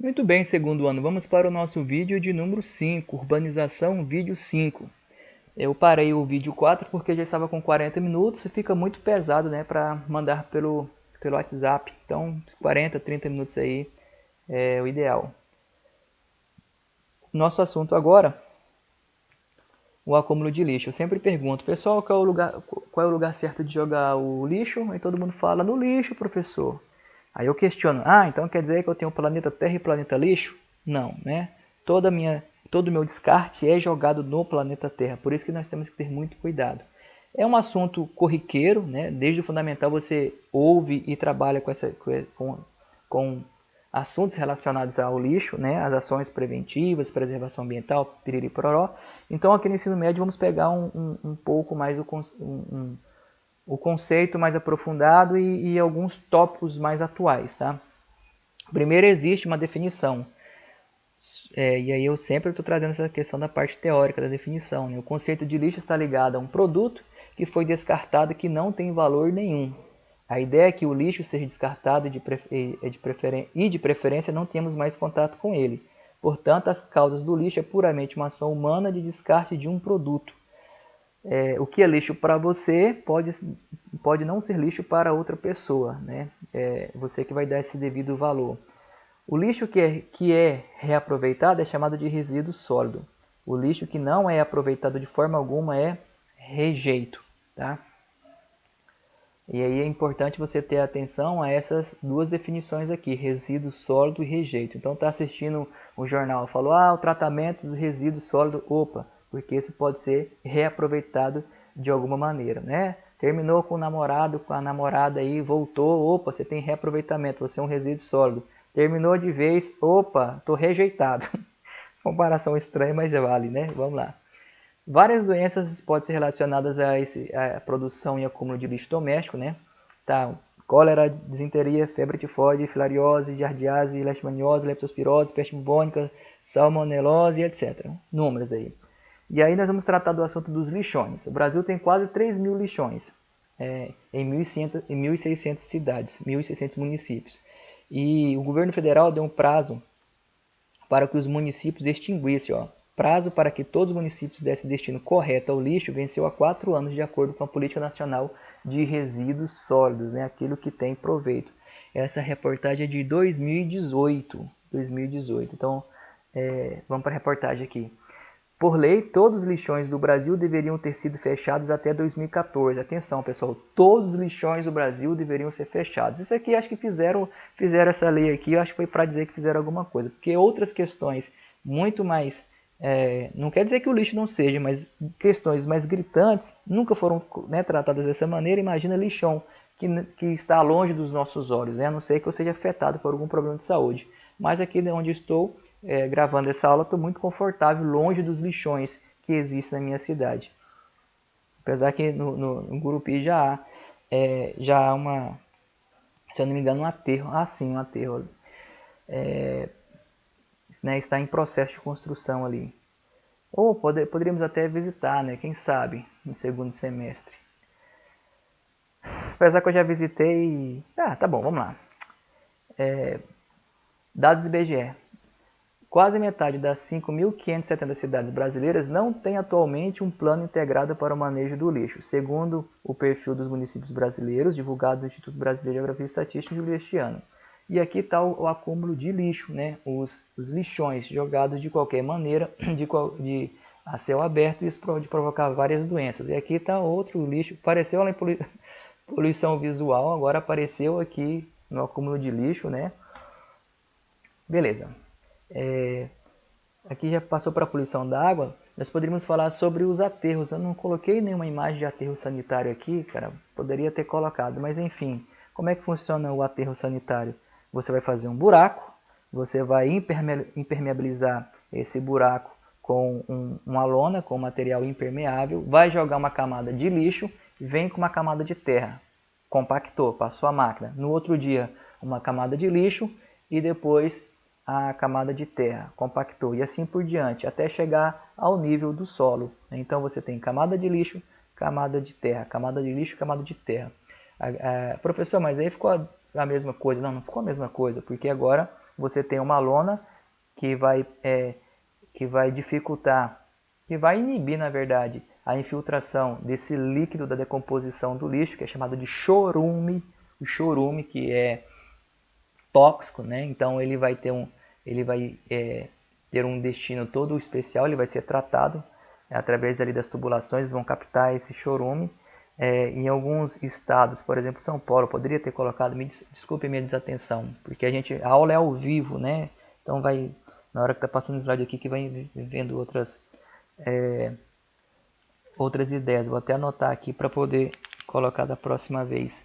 Muito bem, segundo ano, vamos para o nosso vídeo de número 5, urbanização, vídeo 5. Eu parei o vídeo 4 porque já estava com 40 minutos e fica muito pesado, né, para mandar pelo WhatsApp. Então, 40, 30 minutos aí é o ideal. Nosso assunto agora, o acúmulo de lixo. Eu sempre pergunto, pessoal, qual é o lugar certo de jogar o lixo? Aí todo mundo fala, no lixo, professor. Aí eu questiono, então quer dizer que eu tenho o planeta Terra e planeta lixo? Não, né? Todo o meu descarte é jogado no planeta Terra, por isso que nós temos que ter muito cuidado. É um assunto corriqueiro, né? Desde o fundamental você ouve e trabalha com assuntos relacionados ao lixo, né? As ações preventivas, preservação ambiental, piriri pororó. Então aqui no ensino médio vamos pegar um pouco mais o conceito mais aprofundado e alguns tópicos mais atuais. Tá? Primeiro, existe uma definição, e aí eu sempre estou trazendo essa questão da parte teórica da definição. Né? O conceito de lixo está ligado a um produto que foi descartado e que não tem valor nenhum. A ideia é que o lixo seja descartado e de preferência não temos mais contato com ele. Portanto, as causas do lixo é puramente uma ação humana de descarte de um produto. O que é lixo para você pode não ser lixo para outra pessoa, né? Você que vai dar esse devido valor. O lixo que é reaproveitado é chamado de resíduo sólido. O lixo que não é aproveitado de forma alguma é rejeito. Tá? E aí é importante você ter atenção a essas duas definições aqui, resíduo sólido e rejeito. Então está assistindo o jornal, falou, o tratamento dos resíduos sólidos, opa, porque isso pode ser reaproveitado de alguma maneira, né? Terminou com o namorado, com a namorada aí, voltou, opa, você tem reaproveitamento, você é um resíduo sólido. Terminou de vez, opa, estou rejeitado. Comparação estranha, mas vale, né? Vamos lá. Várias doenças podem ser relacionadas à produção e acúmulo de lixo doméstico, né? Tá, cólera, disenteria, febre tifoide, filariose, giardiase, leishmaniose, leptospirose, peste bubônica, salmonelose, etc. Números aí. E aí nós vamos tratar do assunto dos lixões. O Brasil tem quase 3 mil lixões em 1.600 cidades, 1.600 municípios. E o governo federal deu um prazo para que os municípios extinguissem, prazo para que todos os municípios dessem destino correto ao lixo venceu há 4 anos, de acordo com a Política Nacional de Resíduos Sólidos, né? Aquilo que tem proveito. Essa reportagem é de 2018. Então, vamos para a reportagem aqui. Por lei, todos os lixões do Brasil deveriam ter sido fechados até 2014. Atenção, pessoal, todos os lixões do Brasil deveriam ser fechados. Isso aqui, acho que fizeram essa lei aqui, acho que foi para dizer que fizeram alguma coisa. Porque outras questões muito mais... não quer dizer que o lixo não seja, mas questões mais gritantes nunca foram, né, tratadas dessa maneira. Imagina lixão que está longe dos nossos olhos, né? A não ser que eu seja afetado por algum problema de saúde. Mas aqui onde estou gravando essa aula, estou muito confortável, longe dos lixões que existem na minha cidade. Apesar que no Gurupi já há uma, se eu não me engano, um aterro. Sim, um aterro. Né, está em processo de construção ali. Ou poderíamos até visitar, né, quem sabe, no segundo semestre. Apesar que eu já visitei... tá bom, vamos lá. Dados do IBGE. Quase metade das 5.570 cidades brasileiras não tem atualmente um plano integrado para o manejo do lixo, segundo o perfil dos municípios brasileiros, divulgado no Instituto Brasileiro de Geografia e Estatística em julho deste ano. E aqui está o acúmulo de lixo, né? Os lixões jogados de qualquer maneira, a céu aberto, e isso pode provocar várias doenças. E aqui está outro lixo, apareceu lá em poluição visual, agora apareceu aqui no acúmulo de lixo, né? Beleza. Aqui já passou para a poluição da água, nós poderíamos falar sobre os aterros. Eu não coloquei nenhuma imagem de aterro sanitário aqui, cara, poderia ter colocado, mas enfim, como é que funciona o aterro sanitário? Você vai fazer um buraco, você vai impermeabilizar esse buraco com uma lona, com material impermeável, vai jogar uma camada de lixo, vem com uma camada de terra, compactou, passou a máquina. No outro dia, uma camada de lixo e depois a camada de terra, compactou, e assim por diante, até chegar ao nível do solo. Então você tem camada de lixo, camada de terra, camada de lixo, camada de terra. Professor, mas aí ficou a mesma coisa? Não ficou a mesma coisa, porque agora você tem uma lona que vai dificultar, que vai inibir, na verdade, a infiltração desse líquido da decomposição do lixo, que é chamado de chorume, o chorume que é tóxico, né? Então ele vai ter um destino todo especial, ele vai ser tratado através ali das tubulações, vão captar esse chorume. Em alguns estados, por exemplo, São Paulo, poderia ter colocado, desculpe minha desatenção, porque a aula é ao vivo, né? Então na hora que está passando o slide aqui, que vai vendo outras ideias. Vou até anotar aqui para poder colocar da próxima vez.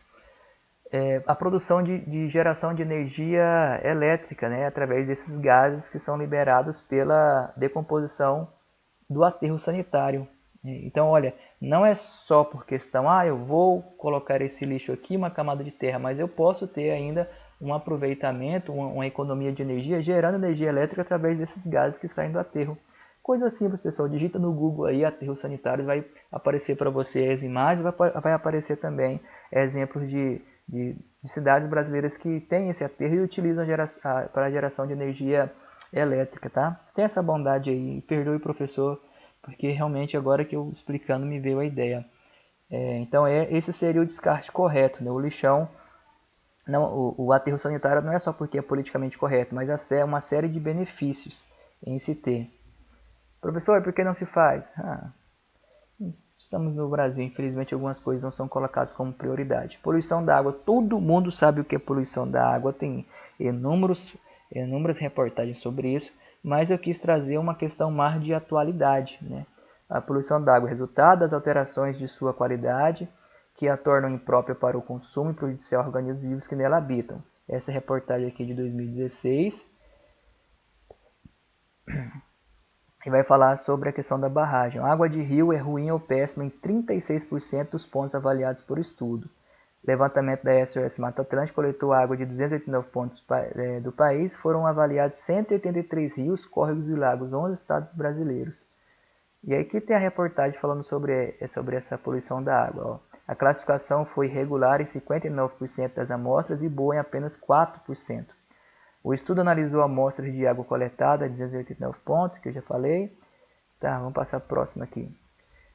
A produção de geração de energia elétrica, né, através desses gases que são liberados pela decomposição do aterro sanitário. Então, olha, não é só por questão, eu vou colocar esse lixo aqui, uma camada de terra, mas eu posso ter ainda um aproveitamento, uma economia de energia, gerando energia elétrica através desses gases que saem do aterro. Coisa simples, pessoal, digita no Google aí aterro sanitário, vai aparecer para você as imagens, vai aparecer também exemplos de cidades brasileiras que têm esse aterro e utilizam para a geração de energia elétrica, tá? Tem essa bondade aí, perdoe professor, porque realmente agora que eu explicando me veio a ideia. Então esse seria o descarte correto, né? O lixão, não, o aterro sanitário não é só porque é politicamente correto, mas é uma série de benefícios em se ter. Professor, por que não se faz? Estamos no Brasil, infelizmente algumas coisas não são colocadas como prioridade. Poluição da água, todo mundo sabe o que é poluição da água, tem inúmeras reportagens sobre isso, mas eu quis trazer uma questão mais de atualidade, né? A poluição da água é resultado das alterações de sua qualidade, que a tornam imprópria para o consumo e prejudicial a organismos vivos que nela habitam. Essa reportagem aqui de 2016. E vai falar sobre a questão da barragem. A água de rio é ruim ou péssima em 36% dos pontos avaliados por estudo. Levantamento da SOS Mata Atlântica coletou água de 289 pontos do país. Foram avaliados 183 rios, córregos e lagos, 11 estados brasileiros. E aí aqui tem a reportagem falando sobre essa poluição da água. Ó. A classificação foi regular em 59% das amostras e boa em apenas 4%. O estudo analisou amostras de água coletada, 289 pontos, que eu já falei. Tá, vamos passar para o próximo aqui.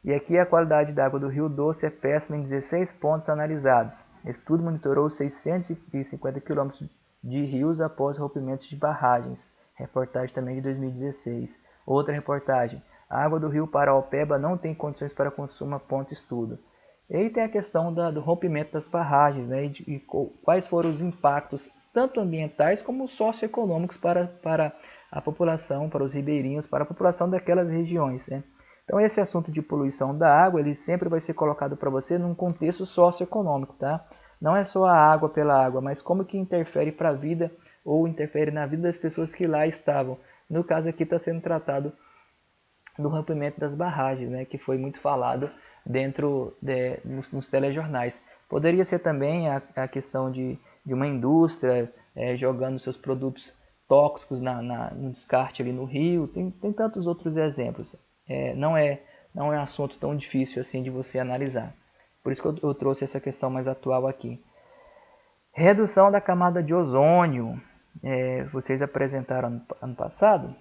E aqui a qualidade da água do Rio Doce é péssima em 16 pontos analisados. O estudo monitorou 650 km de rios após rompimentos de barragens. Reportagem também de 2016. Outra reportagem. A água do rio Paraopeba não tem condições para consumo, ponto estudo. E aí tem a questão do rompimento das barragens, né? E quais foram os impactos tanto ambientais como socioeconômicos para a população, para os ribeirinhos, para a população daquelas regiões, né? Então esse assunto de poluição da água, ele sempre vai ser colocado para você num contexto socioeconômico, tá? Não é só a água pela água, mas como que interfere para a vida ou interfere na vida das pessoas que lá estavam. No caso aqui está sendo tratado do rompimento das barragens, né, que foi muito falado nos telejornais. Poderia ser também a questão de uma indústria jogando seus produtos tóxicos no descarte ali no rio. Tem tantos outros exemplos. Não é um assunto tão difícil assim de você analisar. Por isso que eu trouxe essa questão mais atual aqui. Redução da camada de ozônio. Vocês apresentaram ano passado?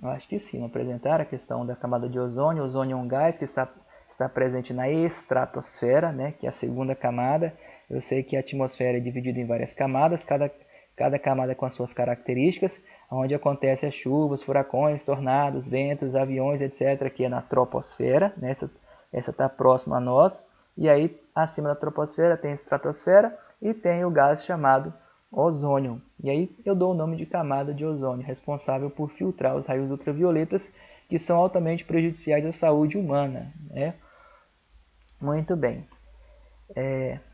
Eu acho que sim, apresentaram a questão da camada de ozônio. O ozônio é um gás que está presente na estratosfera, né, que é a segunda camada. Eu sei que a atmosfera é dividida em várias camadas, cada camada com as suas características, onde acontecem as chuvas, furacões, tornados, ventos, aviões, etc., que é na troposfera, né, essa está próxima a nós. E aí, acima da troposfera tem a estratosfera e tem o gás chamado ozônio. E aí eu dou o nome de camada de ozônio, responsável por filtrar os raios ultravioletas que são altamente prejudiciais à saúde humana, né? Muito bem.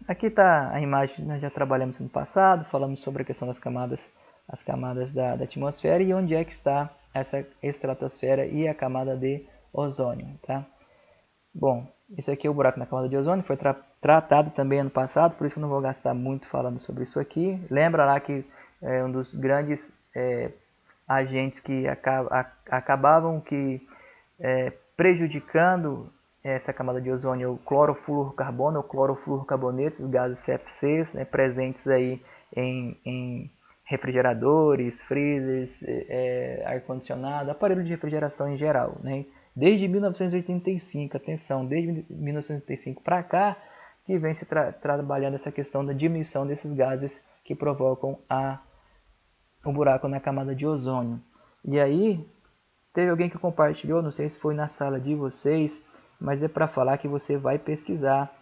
Aqui está a imagem, nós já trabalhamos no passado, falamos sobre a questão das camadas, as camadas da atmosfera e onde é que está essa estratosfera e a camada de ozônio, tá? Bom, esse aqui é o buraco na camada de ozônio, foi tratado também ano passado, por isso que eu não vou gastar muito falando sobre isso aqui. Lembra lá que um dos grandes agentes que acabavam prejudicando essa camada de ozônio é o clorofluorocarbono ou clorofluorocarbonetos, os gases CFCs, né, presentes aí em refrigeradores, freezers, ar-condicionado, aparelho de refrigeração em geral, né? Desde 1985, atenção, desde 1985 para cá, que vem se trabalhando essa questão da diminuição desses gases que provocam um buraco na camada de ozônio. E aí, teve alguém que compartilhou, não sei se foi na sala de vocês, mas é para falar que você vai pesquisar,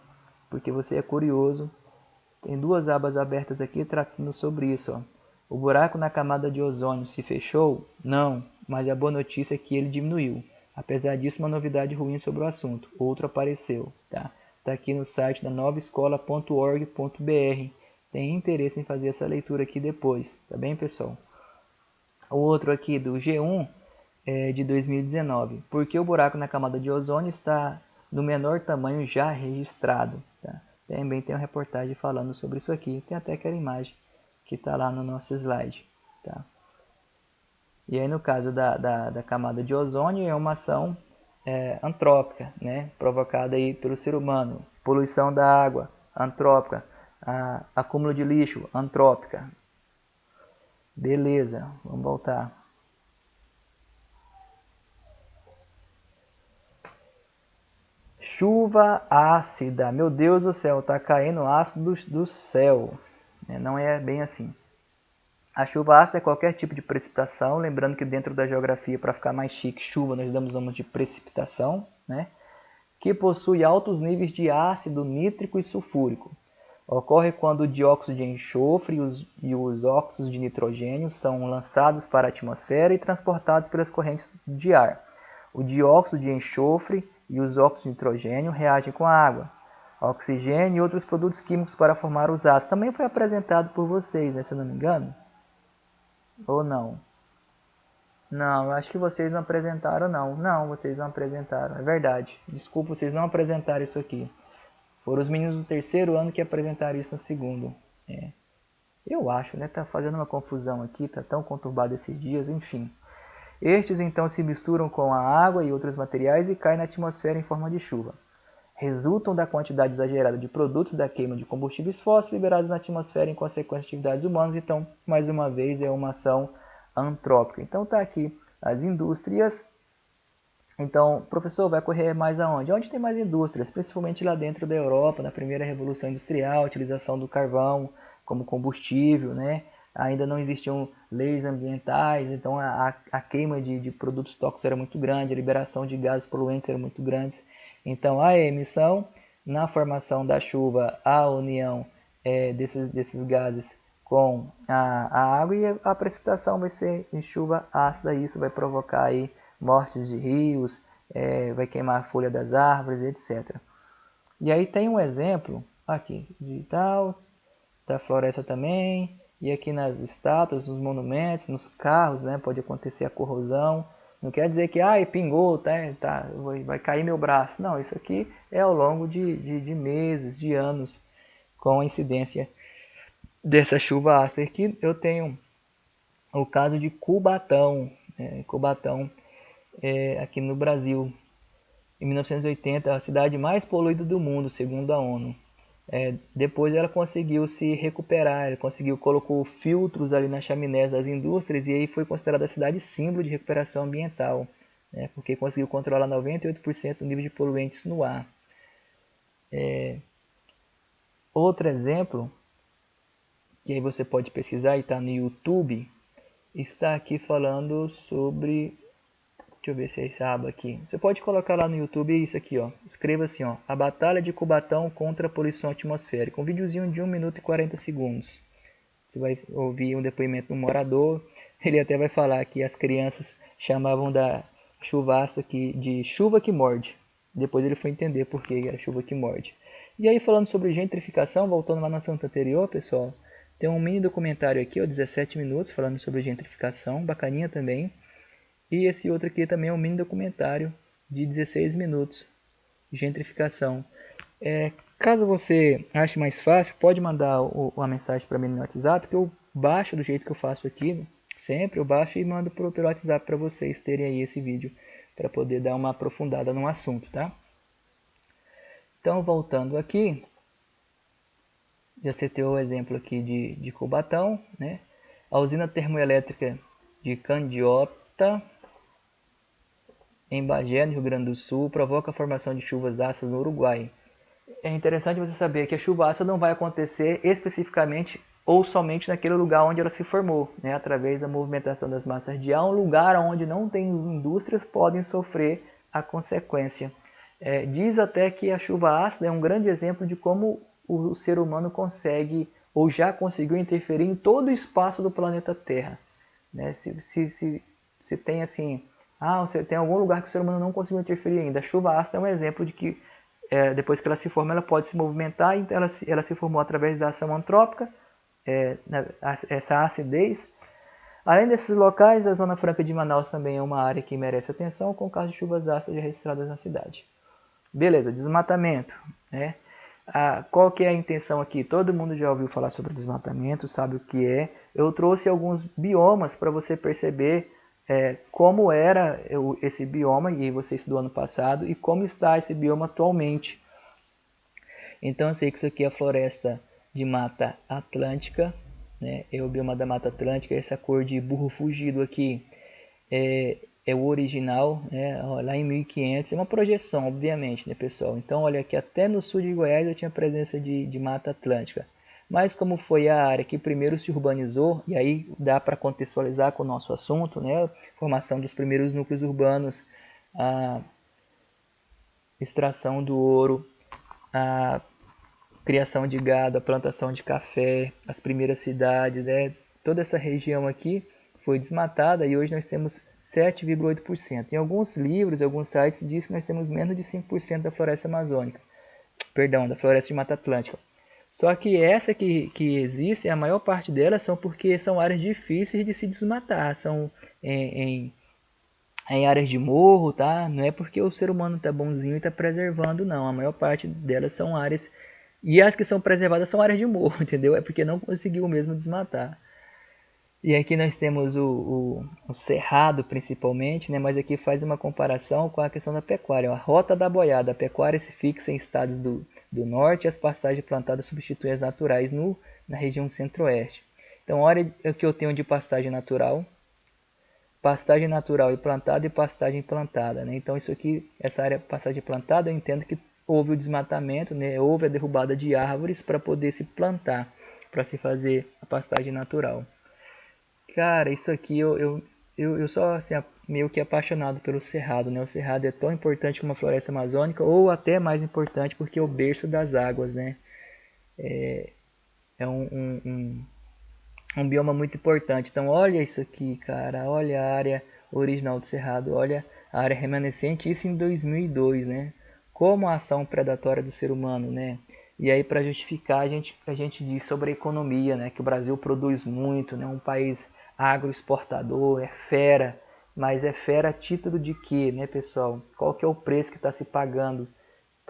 porque você é curioso. Tem duas abas abertas aqui tratando sobre isso. Ó. O buraco na camada de ozônio se fechou? Não, mas a boa notícia é que ele diminuiu. Apesar disso, uma novidade ruim sobre o assunto. Outro apareceu. Tá aqui no site da novaescola.org.br. Tem interesse em fazer essa leitura aqui depois. Tá bem, pessoal? O outro aqui do G1 é de 2019. Por que o buraco na camada de ozônio está no menor tamanho já registrado? Tá? Também tem uma reportagem falando sobre isso aqui. Tem até aquela imagem que está lá no nosso slide. Tá? E aí no caso da camada de ozônio é uma ação antrópica, né? Provocada aí pelo ser humano. Poluição da água, antrópica. Acúmulo de lixo, antrópica. Beleza, vamos voltar. Chuva ácida. Meu Deus do céu, está caindo ácido do céu. Não é bem assim. A chuva ácida é qualquer tipo de precipitação. Lembrando que dentro da geografia, para ficar mais chique, chuva nós damos nome de precipitação, né? Que possui altos níveis de ácido nítrico e sulfúrico. Ocorre quando o dióxido de enxofre e os óxidos de nitrogênio são lançados para a atmosfera e transportados pelas correntes de ar. O dióxido de enxofre e os óxidos de nitrogênio reagem com a água, oxigênio e outros produtos químicos para formar os ácidos. Também foi apresentado por vocês, né, se eu não me engano? Ou não? Não, eu acho que vocês não apresentaram, não. Não, vocês não apresentaram, é verdade. Desculpa, vocês não apresentaram isso aqui. Foram os meninos do terceiro ano que apresentaram isso no segundo. Eu acho, né? Tá fazendo uma confusão aqui, tá tão conturbado esses dias, enfim. Estes então se misturam com a água e outros materiais e caem na atmosfera em forma de chuva. Resultam da quantidade exagerada de produtos da queima de combustíveis fósseis liberados na atmosfera em consequência de atividades humanas. Então, mais uma vez, é uma ação antrópica. Então, está aqui as indústrias. Então, professor, vai correr mais aonde? Onde tem mais indústrias? Principalmente lá dentro da Europa, na primeira revolução industrial, a utilização do carvão como combustível, né? Ainda não existiam leis ambientais, então a queima de produtos tóxicos era muito grande, a liberação de gases poluentes era muito grande. Então, a emissão, na formação da chuva, a união desses gases com a água, e a precipitação vai ser em chuva ácida, e isso vai provocar aí mortes de rios, vai queimar a folha das árvores, etc. E aí tem um exemplo aqui de da floresta também, e aqui nas estátuas, nos monumentos, nos carros, né, pode acontecer a corrosão. Não quer dizer que pingou, vai cair meu braço. Não, isso aqui é ao longo de meses, de anos, com a incidência dessa chuva ácida. Aqui eu tenho o caso de Cubatão. Cubatão, aqui no Brasil. Em 1980, a cidade mais poluída do mundo, segundo a ONU. Depois ela conseguiu se recuperar, ela colocou filtros ali nas chaminés das indústrias, e aí foi considerada a cidade símbolo de recuperação ambiental, né, porque conseguiu controlar 98% do nível de poluentes no ar. Outro exemplo, que aí você pode pesquisar e está no YouTube, está aqui falando sobre... Deixa eu ver se é essa aba aqui. Você pode colocar lá no YouTube isso aqui, ó. Escreva assim, ó. A Batalha de Cubatão contra a Poluição Atmosférica. Um videozinho de 1 minuto e 40 segundos. Você vai ouvir um depoimento de um morador. Ele até vai falar que as crianças chamavam da chuva ácida de chuva que morde. Depois ele foi entender por que era chuva que morde. E aí, falando sobre gentrificação, voltando lá no assunto anterior, pessoal, tem um mini documentário aqui, ó, 17 minutos, falando sobre gentrificação, bacaninha também. E esse outro aqui também é um mini documentário de 16 minutos, gentrificação. Caso você ache mais fácil, pode mandar uma mensagem para mim no WhatsApp, que eu baixo do jeito que eu faço aqui, sempre eu baixo e mando pelo WhatsApp para vocês terem aí esse vídeo, para poder dar uma aprofundada no assunto, tá? Então, voltando aqui, já citei o exemplo aqui de Cubatão, né? A usina termoelétrica de Candiota, em Bagé, no Rio Grande do Sul, provoca a formação de chuvas ácidas no Uruguai. É interessante você saber que a chuva ácida não vai acontecer especificamente ou somente naquele lugar onde ela se formou, né? Através da movimentação das massas de ar, um lugar onde não tem indústrias podem sofrer a consequência. Diz até que a chuva ácida é um grande exemplo de como o ser humano consegue ou já conseguiu interferir em todo o espaço do planeta Terra. Né? Se tem assim, você tem algum lugar que o ser humano não conseguiu interferir ainda. A chuva ácida é um exemplo de que depois que ela se forma, ela pode se movimentar, então ela se formou através da ação antrópica, essa acidez. Além desses locais, a Zona Franca de Manaus também é uma área que merece atenção, com casos de chuvas ácidas já registradas na cidade. Beleza, desmatamento. Né? Qual que é a intenção aqui? Todo mundo já ouviu falar sobre desmatamento, sabe o que é. Eu trouxe alguns biomas para você perceber como era esse bioma, e você estudou ano passado, e como está esse bioma atualmente. Então eu sei que isso aqui é a floresta de Mata Atlântica, né? É o bioma da Mata Atlântica. Essa cor de burro fugido aqui é o original, né? Lá em 1500, é uma projeção, obviamente, né, pessoal? Então olha aqui, até no sul de Goiás eu tinha presença de Mata Atlântica. Mas como foi a área que primeiro se urbanizou, e aí dá para contextualizar com o nosso assunto, né? Formação dos primeiros núcleos urbanos, a extração do ouro, a criação de gado, a plantação de café, as primeiras cidades, né? Toda essa região aqui foi desmatada e hoje nós temos 7,8%. Em alguns livros, em alguns sites, diz que nós temos menos de 5% da floresta amazônica, da floresta de Mata Atlântica. Só que essa que existe, a maior parte delas são porque são áreas difíceis de se desmatar, são em áreas de morro, tá? Não é porque o ser humano tá bonzinho e tá preservando, não. A maior parte delas são áreas, e as que são preservadas são áreas de morro, entendeu? É porque não conseguiu mesmo desmatar. E aqui nós temos o cerrado principalmente, né? Mas aqui faz uma comparação com a questão da pecuária. A rota da boiada, a pecuária se fixa em estados do norte e as pastagens plantadas substituem as naturais na região centro-oeste. Então olha o que eu tenho de pastagem natural e plantada e pastagem plantada, né? Então isso aqui, essa área pastagem plantada, eu entendo que houve o desmatamento, né? Houve a derrubada de árvores para poder se plantar, para se fazer a pastagem natural. Cara, isso aqui eu sou assim, meio que apaixonado pelo cerrado, né? O cerrado é tão importante como a floresta amazônica, ou até mais importante porque é o berço das águas, né? É um bioma muito importante. Então olha isso aqui, cara, olha a área original do cerrado, olha a área remanescente, isso em 2002, né? Como a ação predatória do ser humano, né? E aí para justificar a gente diz sobre a economia, né? Que o Brasil produz muito, né? Um país agroexportador, é fera, mas é fera a título de quê, né, pessoal? Qual que é o preço que está se pagando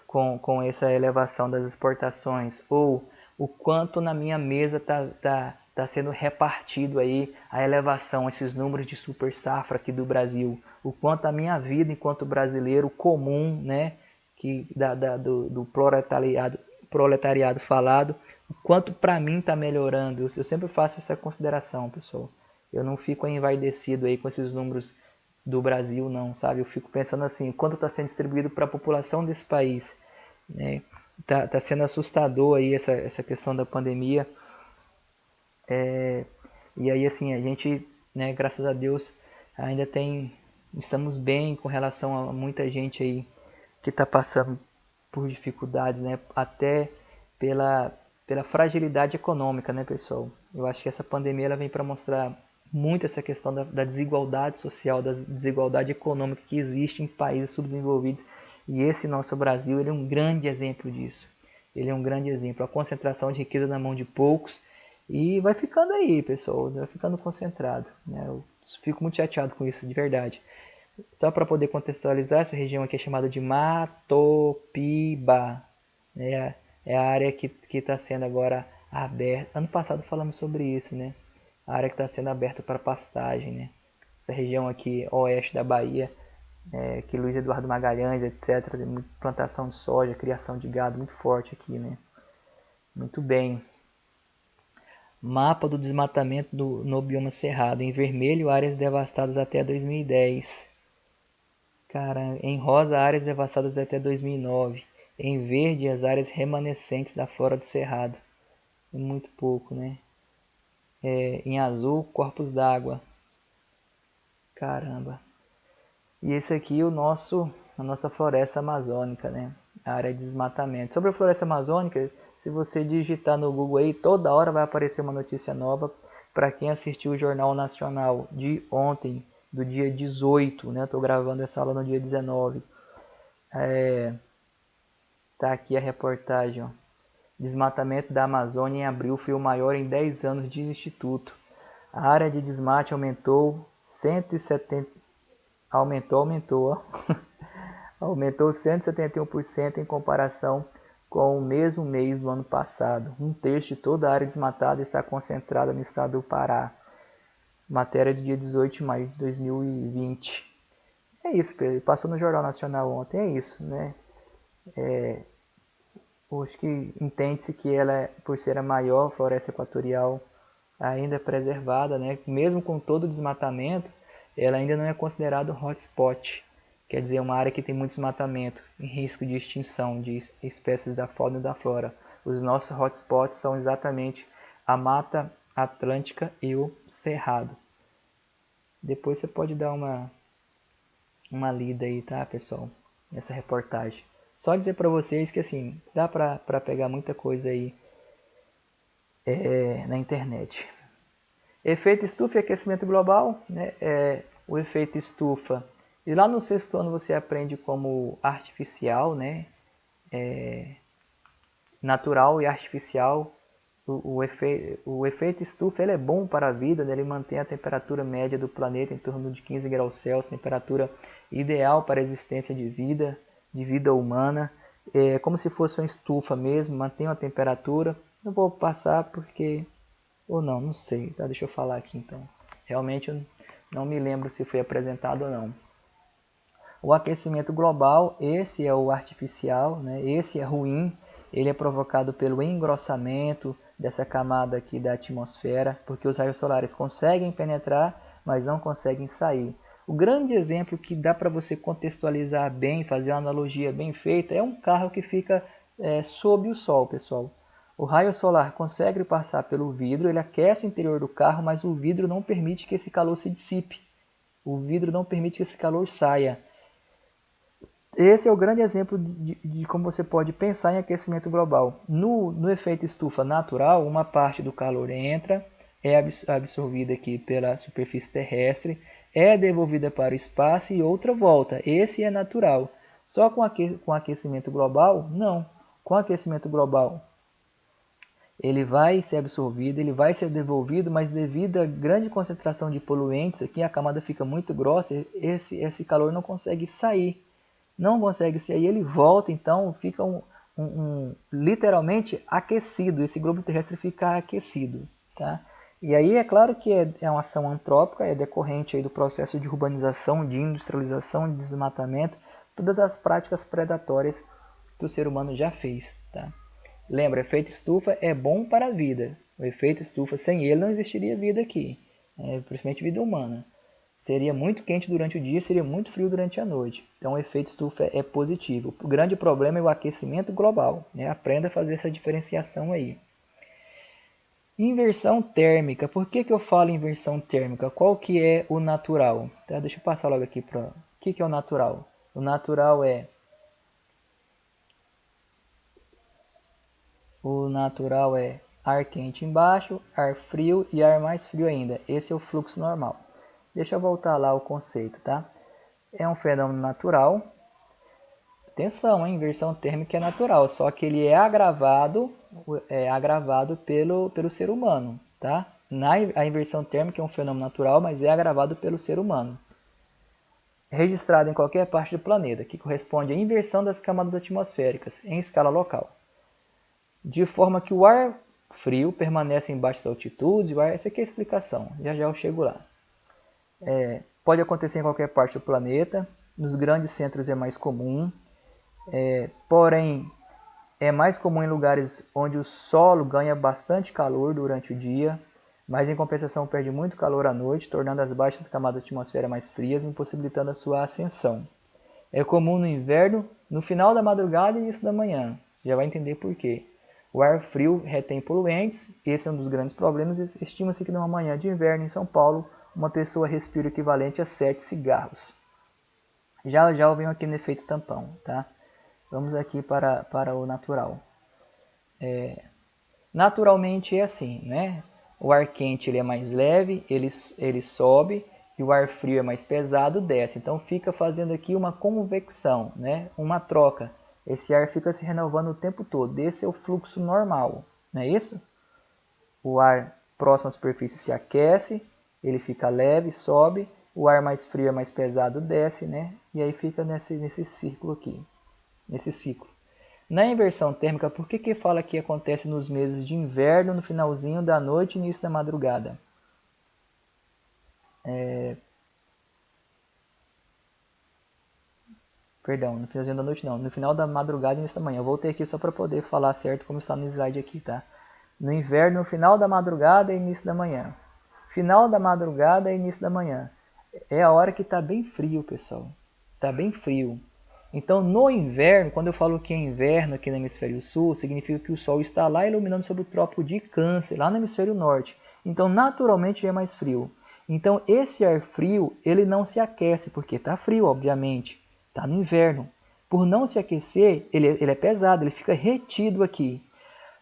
com essa elevação das exportações? Ou o quanto na minha mesa tá sendo repartido aí a elevação, esses números de super safra aqui do Brasil? O quanto a minha vida enquanto brasileiro comum, né, do proletariado falado, o quanto para mim está melhorando? Eu sempre faço essa consideração, pessoal. Eu não fico envaidecido aí com esses números do Brasil, não, sabe? Eu fico pensando assim, quanto está sendo distribuído para a população desse país, né? Tá sendo assustador aí essa questão da pandemia. E aí, assim, a gente, né, graças a Deus, estamos bem com relação a muita gente aí que está passando por dificuldades, né? Até pela fragilidade econômica, né, pessoal? Eu acho que essa pandemia ela vem para mostrar muito essa questão da desigualdade social, da desigualdade econômica que existe em países subdesenvolvidos. E esse nosso Brasil, ele é um grande exemplo disso. Ele é um grande exemplo. A concentração de riqueza na mão de poucos. E vai ficando aí, pessoal. Vai ficando concentrado. Né? Eu fico muito chateado com isso, de verdade. Só para poder contextualizar, essa região aqui é chamada de Matopiba. É a área que está sendo agora aberta. Ano passado falamos sobre isso, né? A área que está sendo aberta para pastagem, né? Essa região aqui, oeste da Bahia, que Luiz Eduardo Magalhães, etc. Tem muita plantação de soja, criação de gado muito forte aqui, né? Muito bem. Mapa do desmatamento no bioma cerrado. Em vermelho, áreas devastadas até 2010. Cara, em rosa, áreas devastadas até 2009. Em verde, as áreas remanescentes da flora do cerrado. É muito pouco, né? Em azul, corpos d'água. Caramba. E esse aqui é a nossa floresta amazônica, né? A área de desmatamento. Sobre a floresta amazônica, se você digitar no Google aí, toda hora vai aparecer uma notícia nova. Para quem assistiu o Jornal Nacional de ontem, do dia 18, né? Estou gravando essa aula no dia 19. Tá aqui a reportagem, ó. Desmatamento da Amazônia em abril foi o maior em 10 anos, diz Instituto. A área de desmate aumentou 170, aumentou, ó. Aumentou 171% em comparação com o mesmo mês do ano passado. Um terço de toda a área desmatada está concentrada no estado do Pará. Matéria do dia 18 de maio de 2020. É isso, Pedro. Passou no Jornal Nacional ontem. É isso, né? Acho que entende-se que ela, por ser a maior floresta equatorial ainda preservada, né? Mesmo com todo o desmatamento, ela ainda não é considerada hotspot. Quer dizer, uma área que tem muito desmatamento, em risco de extinção de espécies da fauna e da flora. Os nossos hotspots são exatamente a Mata Atlântica e o Cerrado. Depois você pode dar uma lida aí, tá, pessoal? Nessa reportagem. Só dizer para vocês que, assim, dá para pegar muita coisa aí na internet. Efeito estufa e aquecimento global, né? O efeito estufa. E lá no sexto ano você aprende como artificial, né? Natural e artificial. O efeito estufa ele é bom para a vida, né? Ele mantém a temperatura média do planeta em torno de 15 graus Celsius, temperatura ideal para a existência de vida humana. É como se fosse uma estufa mesmo, mantém a temperatura. Não vou passar porque... Ou não sei, tá? Deixa eu falar aqui então. Realmente eu não me lembro se foi apresentado ou não. O aquecimento global, esse é o artificial, né? Esse é ruim, ele é provocado pelo engrossamento dessa camada aqui da atmosfera, porque os raios solares conseguem penetrar, mas não conseguem sair. O grande exemplo que dá para você contextualizar bem, fazer uma analogia bem feita, é um carro que fica sob o sol, pessoal. O raio solar consegue passar pelo vidro, ele aquece o interior do carro, mas o vidro não permite que esse calor se dissipe. O vidro não permite que esse calor saia. Esse é o grande exemplo de como você pode pensar em aquecimento global. No efeito estufa natural, uma parte do calor entra, é absorvida aqui pela superfície terrestre, é devolvida para o espaço e outra volta. Esse é natural. Só com aquecimento global, não. Com aquecimento global, ele vai ser absorvido, ele vai ser devolvido, mas devido à grande concentração de poluentes, aqui a camada fica muito grossa, esse calor não consegue sair. Não consegue sair, ele volta, então fica literalmente aquecido, esse globo terrestre fica aquecido. Tá? E aí é claro que é uma ação antrópica, é decorrente aí do processo de urbanização, de industrialização, de desmatamento, todas as práticas predatórias que o ser humano já fez. Tá? Lembra, efeito estufa é bom para a vida. O efeito estufa, sem ele não existiria vida aqui, principalmente vida humana. Seria muito quente durante o dia, seria muito frio durante a noite. Então o efeito estufa é positivo. O grande problema é o aquecimento global. Né? Aprenda a fazer essa diferenciação aí. Inversão térmica. Por que eu falo inversão térmica? Qual que é o natural? Tá? Deixa eu passar logo aqui para... O que é o natural? O natural é... ar quente embaixo, ar frio e ar mais frio ainda. Esse é o fluxo normal. Deixa eu voltar lá ao conceito, tá? É um fenômeno natural. Atenção, a inversão térmica é natural, só que ele é agravado pelo ser humano, tá? A inversão térmica é um fenômeno natural, mas é agravado pelo ser humano. Registrado em qualquer parte do planeta, que corresponde à inversão das camadas atmosféricas em escala local. De forma que o ar frio permanece em baixas altitudes, essa aqui é a explicação, já eu chego lá. Pode acontecer em qualquer parte do planeta, nos grandes centros é mais comum, porém É mais comum em lugares onde o solo ganha bastante calor durante o dia, mas em compensação perde muito calor à noite, tornando as baixas camadas da atmosfera mais frias, impossibilitando a sua ascensão. É comum no inverno, no final da madrugada e início da manhã. Você já vai entender por quê. O ar frio retém poluentes, esse é um dos grandes problemas. Estima-se que numa manhã de inverno em São Paulo, uma pessoa respira o equivalente a 7 cigarros. Já eu venho aqui no efeito tampão, tá? Vamos aqui para o natural. Naturalmente é assim, né? O ar quente ele é mais leve, ele sobe, e o ar frio é mais pesado, desce. Então fica fazendo aqui uma convecção, né? Uma troca. Esse ar fica se renovando o tempo todo. Esse é o fluxo normal, não é isso? O ar próximo à superfície se aquece, ele fica leve, sobe. O ar mais frio é mais pesado, desce, né? E aí fica nesse círculo aqui, nesse ciclo. Na inversão térmica, por que fala que acontece nos meses de inverno, no finalzinho da noite e início da madrugada? Perdão, no finalzinho da noite não, no final da madrugada e início da manhã. Eu voltei aqui só para poder falar certo como está no slide aqui, tá? No inverno, no final da madrugada e início da manhã. Final da madrugada e início da manhã. É a hora que está bem frio, pessoal. Está bem frio. Então, no inverno, quando eu falo que é inverno aqui no hemisfério sul, significa que o sol está lá iluminando sobre o trópico de Câncer, lá no hemisfério norte. Então, naturalmente, é mais frio. Então, esse ar frio, ele não se aquece, porque está frio, obviamente. Está no inverno. Por não se aquecer, ele é pesado, ele fica retido aqui.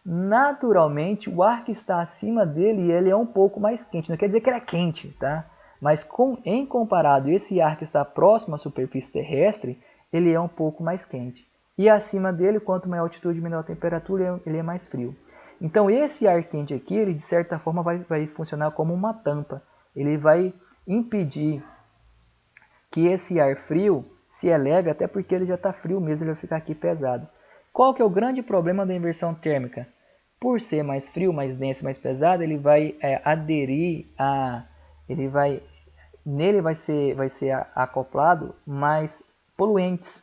Naturalmente, o ar que está acima dele, ele é um pouco mais quente. Não quer dizer que ele é quente, tá? Mas em comparado esse ar que está próximo à superfície terrestre, ele é um pouco mais quente. E acima dele, quanto maior a altitude, menor a temperatura, ele é mais frio. Então esse ar quente aqui, ele de certa forma vai funcionar como uma tampa. Ele vai impedir que esse ar frio se eleve, até porque ele já está frio mesmo, ele vai ficar aqui pesado. Qual que é o grande problema da inversão térmica? Por ser mais frio, mais denso, mais pesado, ele vai aderir a... nele vai ser acoplado mais poluentes.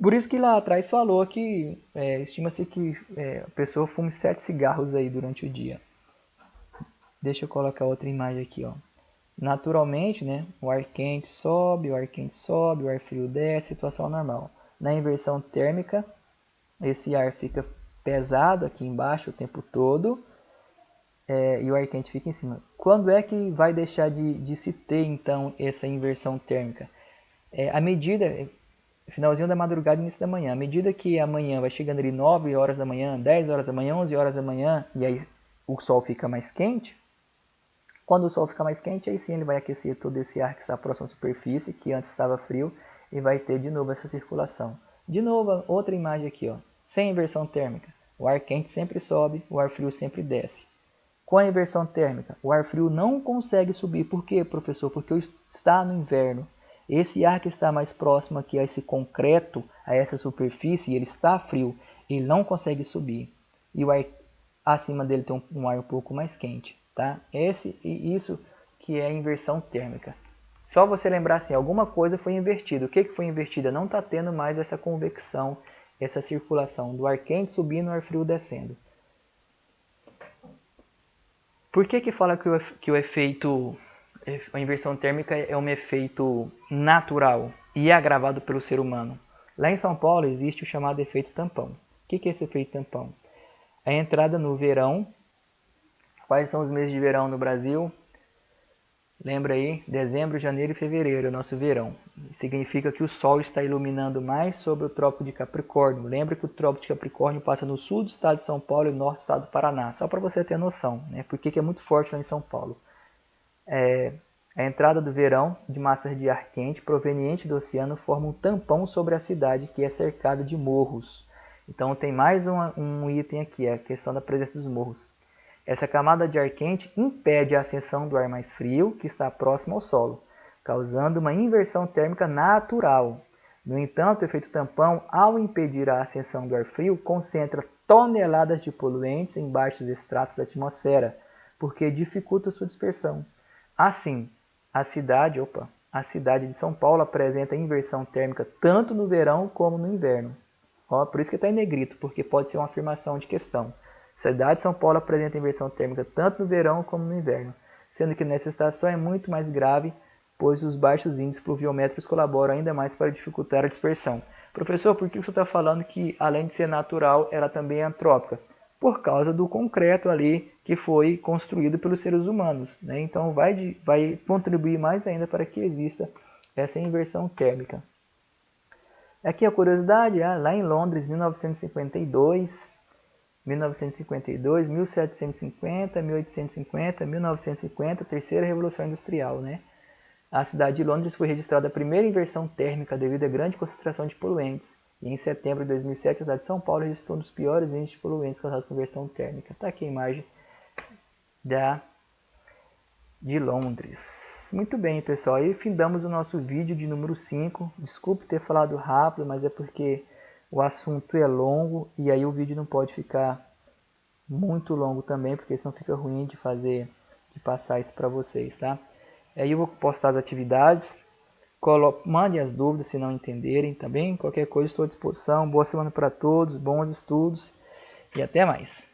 Por isso que lá atrás falou que estima-se que a pessoa fume 7 cigarros aí durante o dia. Deixa eu colocar outra imagem aqui, ó. Naturalmente, né, o ar quente sobe, o ar frio desce, situação normal. Na inversão térmica, esse ar fica pesado aqui embaixo o tempo todo e o ar quente fica em cima. Quando é que vai deixar de se ter, então, essa inversão térmica? À medida, finalzinho da madrugada e início da manhã, à medida que amanhã vai chegando ali 9 horas da manhã, 10 horas da manhã, 11 horas da manhã, e aí o sol fica mais quente, quando o sol fica mais quente, aí sim ele vai aquecer todo esse ar que está próximo à superfície, que antes estava frio, e vai ter de novo essa circulação. De novo, outra imagem aqui, ó, sem inversão térmica. O ar quente sempre sobe, o ar frio sempre desce. Com a inversão térmica, o ar frio não consegue subir. Por quê, professor? Porque está no inverno. Esse ar que está mais próximo aqui a esse concreto, a essa superfície, ele está frio, ele não consegue subir. E o ar acima dele tem um ar um pouco mais quente. Tá? Isso que é a inversão térmica. Só você lembrar assim, alguma coisa foi invertida. O que foi invertida? Não está tendo mais essa convecção, essa circulação do ar quente subindo e o ar frio descendo. Por que fala que o efeito, a inversão térmica é um efeito natural e é agravado pelo ser humano? Lá em São Paulo existe o chamado efeito tampão. O que é esse efeito tampão? A entrada no verão. Quais são os meses de verão no Brasil? Lembra aí? Dezembro, janeiro e fevereiro é o nosso verão. Significa que o Sol está iluminando mais sobre o Trópico de Capricórnio. Lembra que o Trópico de Capricórnio passa no sul do estado de São Paulo e no norte do estado do Paraná. Só para você ter noção, né? Porque é muito forte lá em São Paulo. A entrada do verão de massas de ar quente proveniente do oceano forma um tampão sobre a cidade, que é cercada de morros. Então tem mais um item aqui, a questão da presença dos morros. Essa camada de ar quente impede a ascensão do ar mais frio, que está próximo ao solo, causando uma inversão térmica natural. No entanto, o efeito tampão, ao impedir a ascensão do ar frio, concentra toneladas de poluentes em baixos estratos da atmosfera, porque dificulta sua dispersão. Assim, a cidade de São Paulo apresenta inversão térmica tanto no verão como no inverno. Ó, por isso que está em negrito, porque pode ser uma afirmação de questão. A cidade de São Paulo apresenta inversão térmica tanto no verão como no inverno, sendo que nessa estação é muito mais grave, pois os baixos índices pluviométricos colaboram ainda mais para dificultar a dispersão. Professor, por que você está falando que, além de ser natural, ela também é antrópica? Por causa do concreto ali que foi construído pelos seres humanos, né? Então vai contribuir mais ainda para que exista essa inversão térmica. Aqui a curiosidade, lá em Londres, 1952, 1750, 1850, 1950, terceira revolução industrial, né? A cidade de Londres foi registrada a primeira inversão térmica devido à grande concentração de poluentes. E em setembro de 2007, a cidade de São Paulo registrou um dos piores índices de poluentes causados por inversão térmica. Está aqui a imagem de Londres. Muito bem, pessoal. Aí findamos o nosso vídeo de número 5. Desculpe ter falado rápido, mas é porque o assunto é longo e aí o vídeo não pode ficar muito longo também, porque senão fica ruim de passar isso para vocês, tá? Aí eu vou postar as atividades. Mandem as dúvidas se não entenderem, tá bem? Qualquer coisa estou à disposição. Boa semana para todos, bons estudos e até mais.